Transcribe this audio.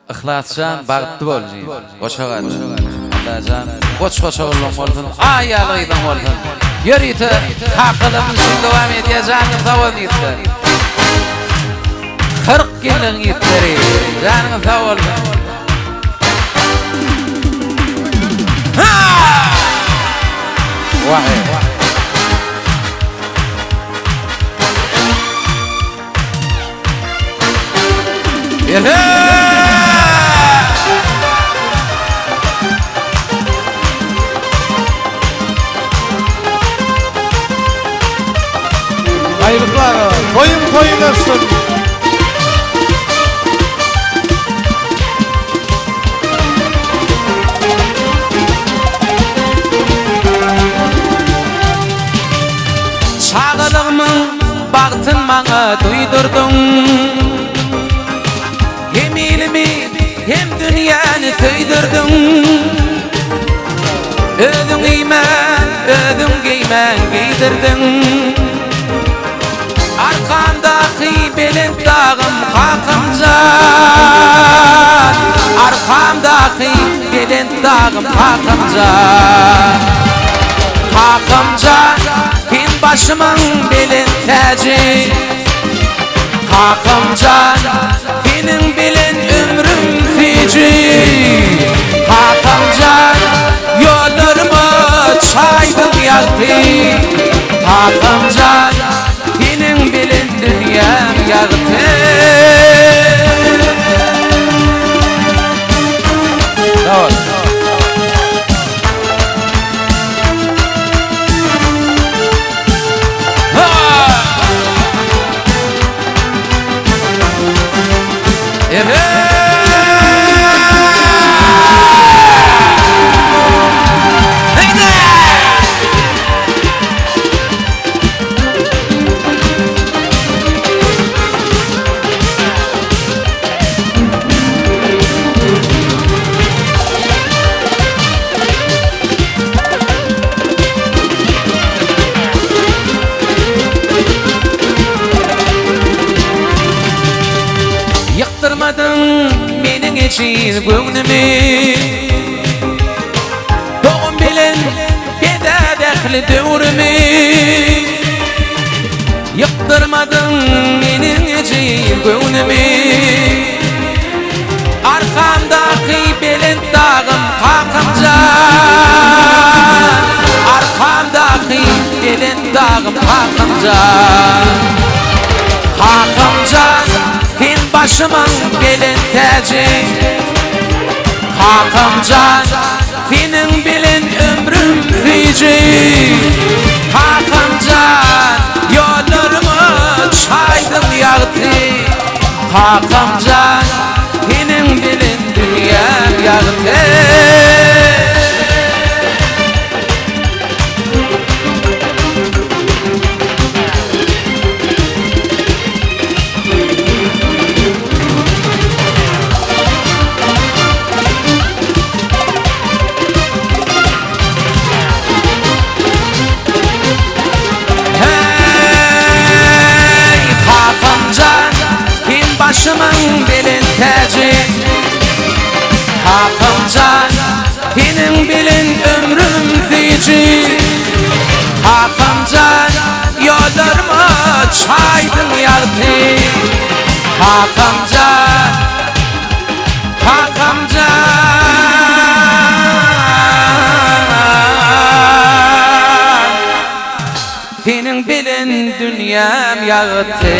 Ihlascan bagtly bolýar. Goşagat. Allahjan goç-goça bolsun. Aýalydan bolsun. Ýörýte hakylymyň dowam edýäjäni sawal ýetdi. 40 ýylyň ýetleri. Janyň sawal. Ha! Wahid. Hayırlıklar, koyun olsun. Çağılığımın baktın bana duydurdun. Hem ilmi hem dünyanı söydürdün. Ödün giymen giydirdin. Arkamdaki belin dağım kakımcan. Arkamdaki belin dağım kakımcan. Kakımcan fin başımın belin teci. Kakımcan finin belin ömrüm fici. Kakımcan yollarımı çaydım yaktı. Kakımcan finin belin dünyam yaktı. Doğru. Yıktırmadın menin için gönlümü. Doğum bilen bedadaklı dövrümü. Yıktırmadın menin için gönlümü. Arkamdaki belin dağım kakımcan. Arkamdaki belin dağım kakımcan. Kakımcan fin başımın belin teci. Kakımcan finin belin ömrüm fici. Kakımcan yollarımı çaydım yaktı. Kakımcan finin belin dünyam yaktı. Başımın belin teci. Kakımcan finin belin ömrüm fici. Kakımcan yollarımı çaydım yaktı. Kakımcan, Kakımcan finin belin dünyam yaktı.